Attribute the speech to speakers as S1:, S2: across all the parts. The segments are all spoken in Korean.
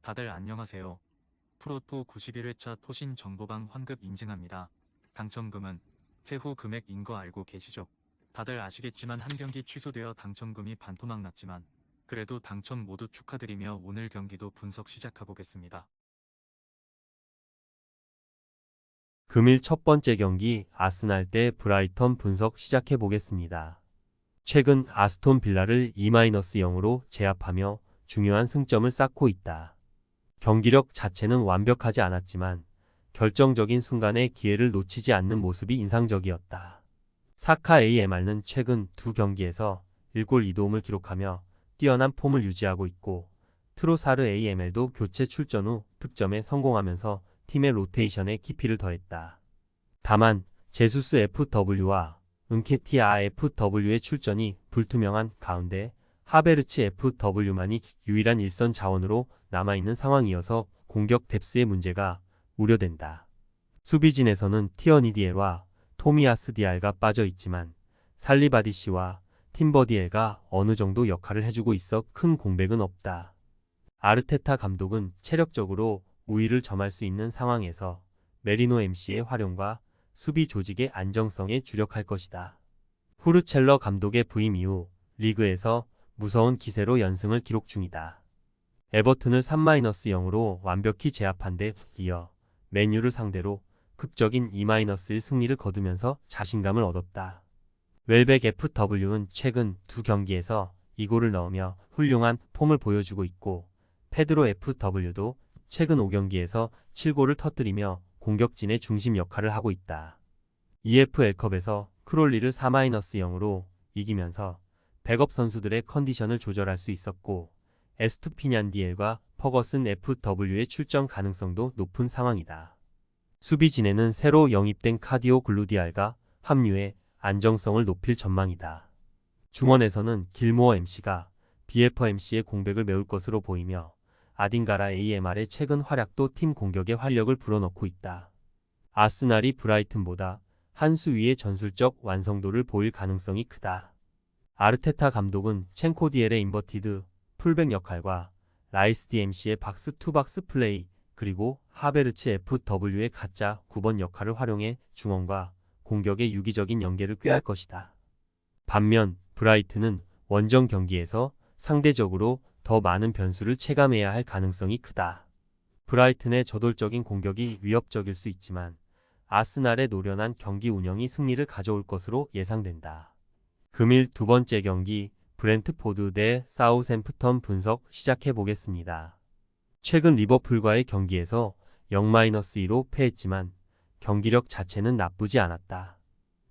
S1: 다들 안녕하세요. 프로토 91회차 토신 정보방 환급 인증합니다. 당첨금은 세후 금액인 거 알고 계시죠? 다들 아시겠지만 한 경기 취소되어 당첨금이 반토막 났지만 그래도 당첨 모두 축하드리며 오늘 경기도 분석 시작해보겠습니다.
S2: 금일 첫 번째 경기 아스날 대 브라이턴 분석 시작해 보겠습니다. 최근 아스톤 빌라를 2-0으로 제압하며 중요한 승점을 쌓고 있다. 경기력 자체는 완벽하지 않았지만 결정적인 순간에 기회를 놓치지 않는 모습이 인상적이었다. 사카 AMR는 최근 두 경기에서 1골 2도움을 기록하며 뛰어난 폼을 유지하고 있고 트로사르 AML도 교체 출전 후 득점에 성공하면서 팀의 로테이션에 깊이를 더했다. 다만 제수스 FW와 은케티아 FW의 출전이 불투명한 가운데 하베르츠 FW만이 유일한 일선 자원으로 남아있는 상황이어서 공격 뎁스의 문제가 우려된다. 수비진에서는 티어니디엘과 토미아스 디알가 빠져있지만 살리바디시와 팀버디엘가 어느 정도 역할을 해주고 있어 큰 공백은 없다. 아르테타 감독은 체력적으로 우위를 점할 수 있는 상황에서 메리노 MC의 활용과 수비 조직의 안정성에 주력할 것이다. 후르첼러 감독의 부임 이후 리그에서 무서운 기세로 연승을 기록 중이다. 에버튼을 3-0으로 완벽히 제압한 데 이어 맨유를 상대로 극적인 2-1 승리를 거두면서 자신감을 얻었다. 웰백 FW는 최근 두 경기에서 2골을 넣으며 훌륭한 폼을 보여주고 있고 페드로 FW도 최근 5경기에서 7골을 터뜨리며 공격진의 중심 역할을 하고 있다. EFL컵에서 크롤리를 4-0으로 이기면서 백업 선수들의 컨디션을 조절할 수 있었고 에스투피냔 디엘과 퍼거슨 FW의 출전 가능성도 높은 상황이다. 수비진에는 새로 영입된 카디오 글루디알가 합류해 안정성을 높일 전망이다. 중원에서는 길모어 MC가 BF MC의 공백을 메울 것으로 보이며 아딘가라 AMR의 최근 활약도 팀 공격에 활력을 불어넣고 있다. 아스날이 브라이튼보다 한 수 위의 전술적 완성도를 보일 가능성이 크다. 아르테타 감독은 첸코디엘의 인버티드 풀백 역할과 라이스 DMC의 박스 투 박스 플레이 그리고 하베르츠 FW의 가짜 9번 역할을 활용해 중원과 공격의 유기적인 연계를 꾀할 것이다. 반면 브라이튼은 원정 경기에서 상대적으로 더 많은 변수를 체감해야 할 가능성이 크다. 브라이튼의 저돌적인 공격이 위협적일 수 있지만 아스날의 노련한 경기 운영이 승리를 가져올 것으로 예상된다. 금일 두 번째 경기 브렌트포드 대 사우샘프턴 분석 시작해 보겠습니다. 최근 리버풀과의 경기에서 0-2로 패했지만 경기력 자체는 나쁘지 않았다.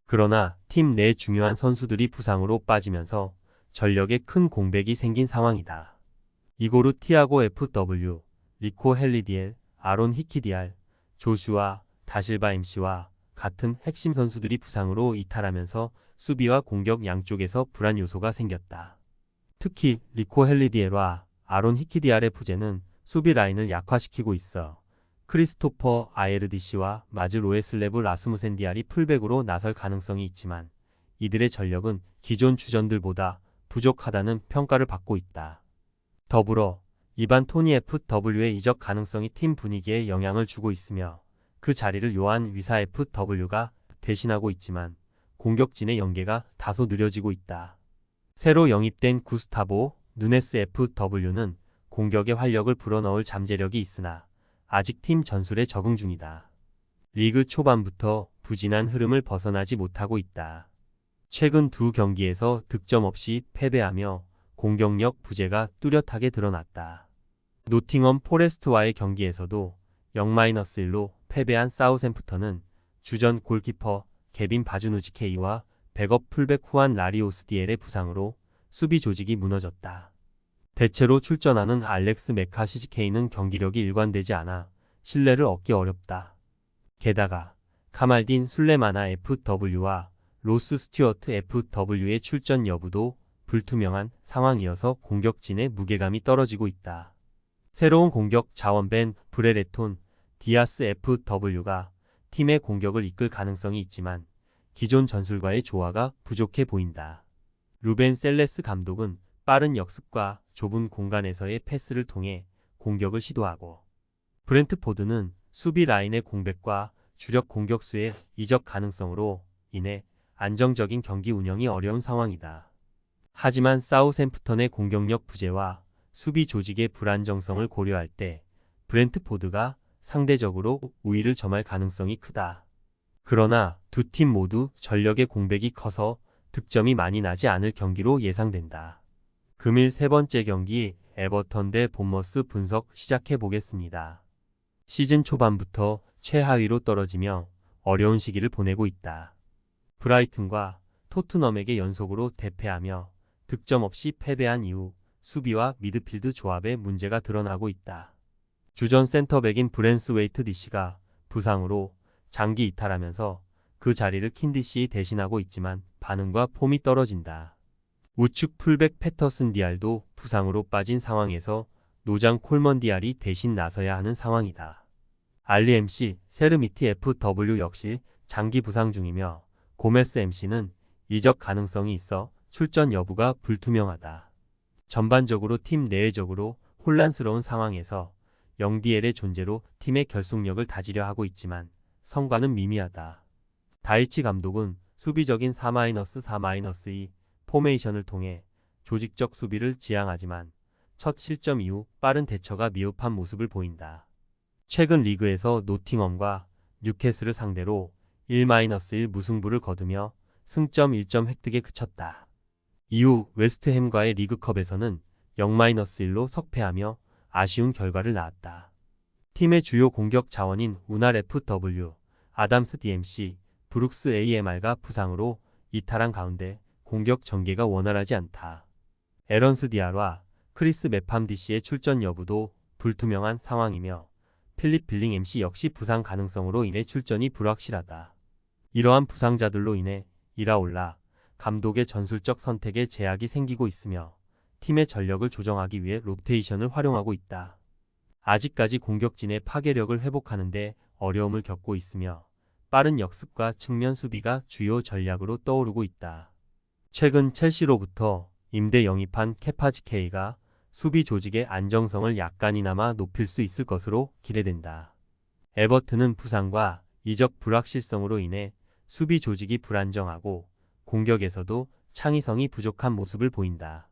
S2: 그러나 팀 내 중요한 선수들이 부상으로 빠지면서 전력에 큰 공백이 생긴 상황이다. 이고르 티아고 FW, 리코 헬리디엘, 아론 히키디알, 조슈아, 다실바 MC와 같은 핵심 선수들이 부상으로 이탈하면서 수비와 공격 양쪽에서 불안 요소가 생겼다. 특히 리코 헬리디엘과 아론 히키디알의 부재는 수비 라인을 약화시키고 있어 크리스토퍼 아예르디시와 마즈 로에슬레브 라스무센 디알이 풀백으로 나설 가능성이 있지만 이들의 전력은 기존 주전들보다 부족하다는 평가를 받고 있다. 더불어 이반 토니 FW의 이적 가능성이 팀 분위기에 영향을 주고 있으며 그 자리를 요한 위사 FW가 대신하고 있지만 공격진의 연계가 다소 느려지고 있다. 새로 영입된 구스타보 누네스 FW는 공격의 활력을 불어넣을 잠재력이 있으나 아직 팀 전술에 적응 중이다. 리그 초반부터 부진한 흐름을 벗어나지 못하고 있다. 최근 두 경기에서 득점 없이 패배하며 공격력 부재가 뚜렷하게 드러났다. 노팅엄 포레스트와의 경기에서도 0-1로 패배한 사우샘프턴은 주전 골키퍼 개빈 바주누지케이와 백업 풀백 후안 라리오스 디엘의 부상으로 수비 조직이 무너졌다. 대체로 출전하는 알렉스 메카시지케이는 경기력이 일관되지 않아 신뢰를 얻기 어렵다. 게다가 카말딘 술레마나 FW와 로스 스튜어트 FW의 출전 여부도 불투명한 상황이어서 공격진의 무게감이 떨어지고 있다. 새로운 공격 자원 벤 브레레톤 디아스 FW가 팀의 공격을 이끌 가능성이 있지만 기존 전술과의 조화가 부족해 보인다. 루벤 셀레스 감독은 빠른 역습과 좁은 공간에서의 패스를 통해 공격을 시도하고 브렌트포드는 수비 라인의 공백과 주력 공격수의 이적 가능성으로 인해 안정적인 경기 운영이 어려운 상황이다. 하지만 사우샘프턴의 공격력 부재와 수비 조직의 불안정성을 고려할 때 브렌트포드가 상대적으로 우위를 점할 가능성이 크다. 그러나 두 팀 모두 전력의 공백이 커서 득점이 많이 나지 않을 경기로 예상된다. 금일 세 번째 경기 에버턴 대 본머스 분석 시작해 보겠습니다. 시즌 초반부터 최하위로 떨어지며 어려운 시기를 보내고 있다. 브라이튼과 토트넘에게 연속으로 대패하며 득점 없이 패배한 이후 수비와 미드필드 조합에 문제가 드러나고 있다. 주전 센터백인 브랜스웨이트 디시가 부상으로 장기 이탈하면서 그 자리를 킨디시 대신하고 있지만 반응과 폼이 떨어진다. 우측 풀백 패터슨 디알도 부상으로 빠진 상황에서 노장 콜먼 디알이 대신 나서야 하는 상황이다. 알리 MC, 세르미티 FW 역시 장기 부상 중이며 고메스 MC는 이적 가능성이 있어 출전 여부가 불투명하다. 전반적으로 팀 내외적으로 혼란스러운 상황에서 영디엘의 존재로 팀의 결속력을 다지려 하고 있지만 성과는 미미하다. 다이치 감독은 수비적인 4-4-2 포메이션을 통해 조직적 수비를 지향하지만 첫 실점 이후 빠른 대처가 미흡한 모습을 보인다. 최근 리그에서 노팅엄과 뉴캐슬을 상대로 1-1 무승부를 거두며 승점 1점 획득에 그쳤다. 이후 웨스트햄과의 리그컵에서는 0-1로 석패하며 아쉬운 결과를 낳았다. 팀의 주요 공격 자원인 우날 FW, 아담스 DMC, 브룩스 AMR가 부상으로 이탈한 가운데 공격 전개가 원활하지 않다. 에런스 디아와 크리스 메팜 DC의 출전 여부도 불투명한 상황이며 필립 빌링 MC 역시 부상 가능성으로 인해 출전이 불확실하다. 이러한 부상자들로 인해 이라올라 감독의 전술적 선택에 제약이 생기고 있으며 팀의 전력을 조정하기 위해 로테이션을 활용하고 있다. 아직까지 공격진의 파괴력을 회복하는 데 어려움을 겪고 있으며 빠른 역습과 측면 수비가 주요 전략으로 떠오르고 있다. 최근 첼시로부터 임대 영입한 케파지케이가 수비 조직의 안정성을 약간이나마 높일 수 있을 것으로 기대된다. 에버튼은 부상과 이적 불확실성으로 인해 수비 조직이 불안정하고 공격에서도 창의성이 부족한 모습을 보인다.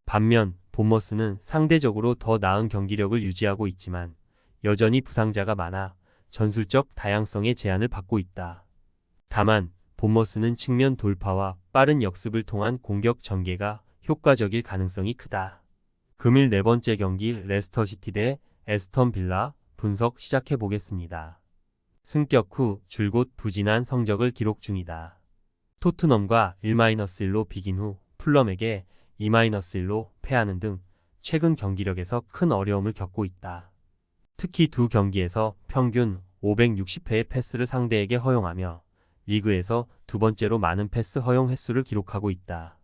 S2: 반면 본머스는 상대적으로 더 나은 경기력을 유지하고 있지만 여전히 부상자가 많아 전술적 다양성의 제한을 받고 있다. 다만 본머스는 측면 돌파와 빠른 역습을 통한 공격 전개가 효과적일 가능성이 크다. 금일 네 번째 경기 레스터시티 대 에스턴 빌라 분석 시작해 보겠습니다. 승격 후 줄곧 부진한 성적을 기록 중이다. 토트넘과 1-1로 비긴 후 풀럼에게 2-1로 패하는 등 최근 경기력에서 큰 어려움을 겪고 있다. 특히 두 경기에서 평균 560회의 패스를 상대에게 허용하며 리그에서 두 번째로 많은 패스 허용 횟수를 기록하고 있다.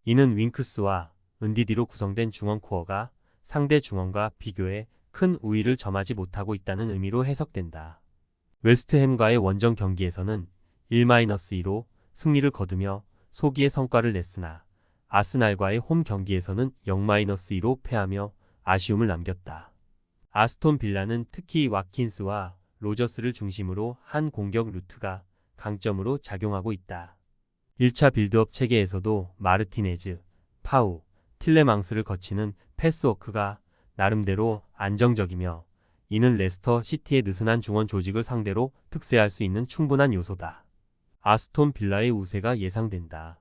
S2: 이는 윙크스와 은디디로 구성된 중원 코어가 상대 중원과 비교해 큰 우위를 점하지 못하고 있다는 의미로 해석된다. 웨스트햄과의 원정 경기에서는 1-2로 승리를 거두며 소기의 성과를 냈으나 아스날과의 홈 경기에서는 0-2로 패하며 아쉬움을 남겼다. 아스톤 빌라는 특히 와킨스와 로저스를 중심으로 한 공격 루트가 강점으로 작용하고 있다. 1차 빌드업 체계에서도 마르티네즈, 파우, 틸레망스를 거치는 패스워크가 나름대로 안정적이며 이는 레스터 시티의 느슨한 중원 조직을 상대로 특세할 수 있는 충분한 요소다. 아스톤 빌라의 우세가 예상된다.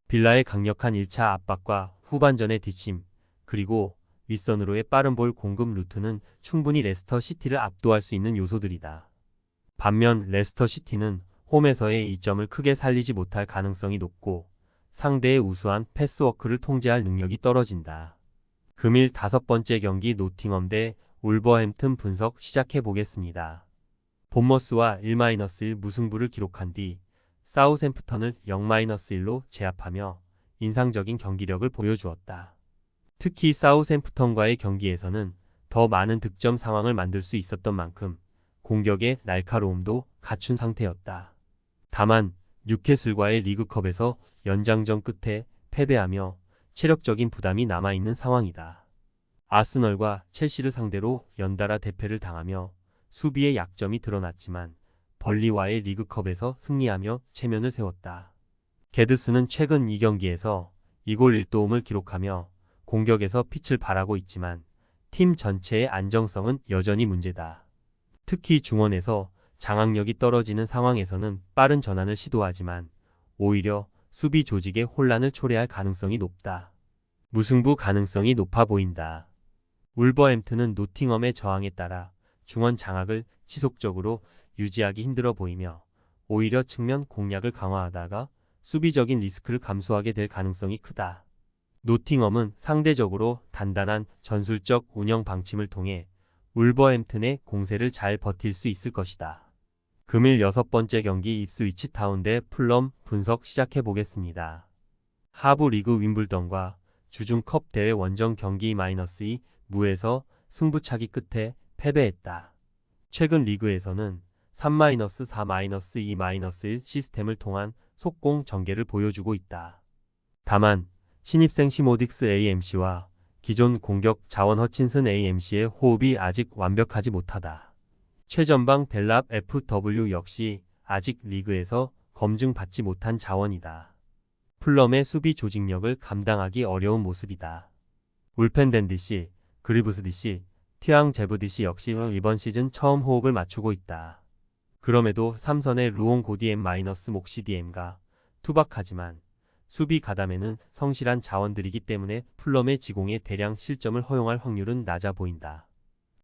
S2: 빌라의 강력한 1차 압박과 후반전의 뒷심, 그리고 윗선으로의 빠른 볼 공급 루트는 충분히 레스터 시티를 압도할 수 있는 요소들이다. 반면 레스터 시티는 홈에서의 이점을 크게 살리지 못할 가능성이 높고 상대의 우수한 패스워크를 통제할 능력이 떨어진다. 금일 다섯 번째 경기 노팅엄 대 울버햄튼 분석 시작해 보겠습니다. 본머스와 1-1 무승부를 기록한 뒤 사우샘프턴을 0-1로 제압하며 인상적인 경기력을 보여주었다. 특히 사우샘프턴과의 경기에서는 더 많은 득점 상황을 만들 수 있었던 만큼 공격의 날카로움도 갖춘 상태였다. 다만 뉴캐슬과의 리그컵에서 연장전 끝에 패배하며 체력적인 부담이 남아있는 상황이다. 아스널과 첼시를 상대로 연달아 대패를 당하며 수비의 약점이 드러났지만 벌리와의 리그컵에서 승리하며 체면을 세웠다. 게드스는 최근 2경기에서 2골 1도움을 기록하며 공격에서 빛을 발하고 있지만 팀 전체의 안정성은 여전히 문제다. 특히 중원에서 장악력이 떨어지는 상황에서는 빠른 전환을 시도하지만 오히려 수비 조직에 혼란을 초래할 가능성이 높다. 무승부 가능성이 높아 보인다. 울버햄튼은 노팅엄의 저항에 따라 중원 장악을 지속적으로 유지하기 힘들어 보이며 오히려 측면 공략을 강화하다가 수비적인 리스크를 감수하게 될 가능성이 크다. 노팅엄은 상대적으로 단단한 전술적 운영 방침을 통해 울버햄튼의 공세를 잘 버틸 수 있을 것이다. 금일 6번째 경기 입스위치 타운 대 풀럼 분석 시작해 보겠습니다. 하부 리그 윈블던과 주중컵 대회 원정 경기 -2 무에서 승부차기 끝에 패배했다. 최근 리그에서는 3-4-2-1 시스템을 통한 속공 전개를 보여주고 있다. 다만 신입생 시모딕스 AMC와 기존 공격 자원 허친슨 AMC의 호흡이 아직 완벽하지 못하다. 최전방 델랍 FW 역시 아직 리그에서 검증받지 못한 자원이다. 풀럼의 수비 조직력을 감당하기 어려운 모습이다. 울펜덴디시, 그리브스디시, 튀앙제브디시 역시 이번 시즌 처음 호흡을 맞추고 있다. 그럼에도 3선의 루옹 고디엠-목시디엠과 투박하지만 수비 가담에는 성실한 자원들이기 때문에 풀럼의 지공에 대량 실점을 허용할 확률은 낮아 보인다.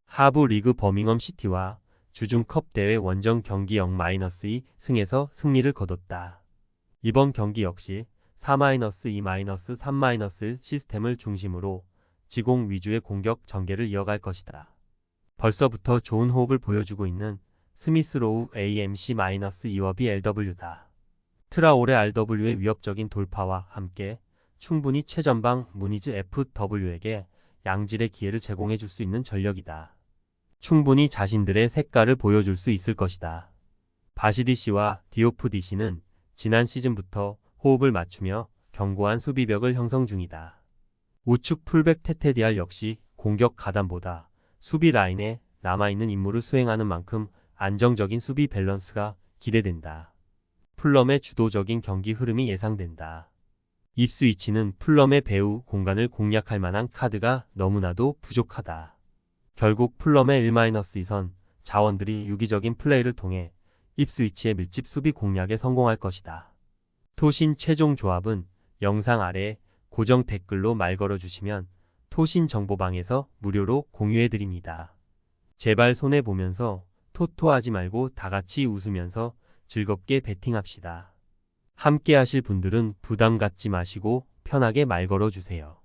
S2: 하부 리그 버밍엄 시티와 주중컵 대회 원정 경기 0-2 승에서 승리를 거뒀다. 이번 경기 역시 4-2-3-1 시스템을 중심으로 지공 위주의 공격 전개를 이어갈 것이다. 벌써부터 좋은 호흡을 보여주고 있는 스미스로우 AMC-2와 BLW다. 트라오레 RW의 위협적인 돌파와 함께 충분히 최전방 무니즈 FW에게 양질의 기회를 제공해 줄 수 있는 전력이다. 충분히 자신들의 색깔을 보여줄 수 있을 것이다. 바시디시와 디오프디시는 지난 시즌부터 호흡을 맞추며 견고한 수비벽을 형성 중이다. 우측 풀백 테테디알 역시 공격 가담보다 수비 라인에 남아있는 임무를 수행하는 만큼 안정적인 수비 밸런스가 기대된다. 풀럼의 주도적인 경기 흐름이 예상된다. 입스위치는 풀럼의 배후 공간을 공략할 만한 카드가 너무나도 부족하다. 결국 풀럼의 1-2선 자원들이 유기적인 플레이를 통해 입스위치의 밀집 수비 공략에 성공할 것이다. 토신 최종 조합은 영상 아래 고정 댓글로 말 걸어주시면 토신 정보방에서 무료로 공유해드립니다. 제발 손해보면서 토토하지 말고 다같이 웃으면서 즐겁게 베팅합시다. 함께 하실 분들은 부담 갖지 마시고 편하게 말 걸어주세요.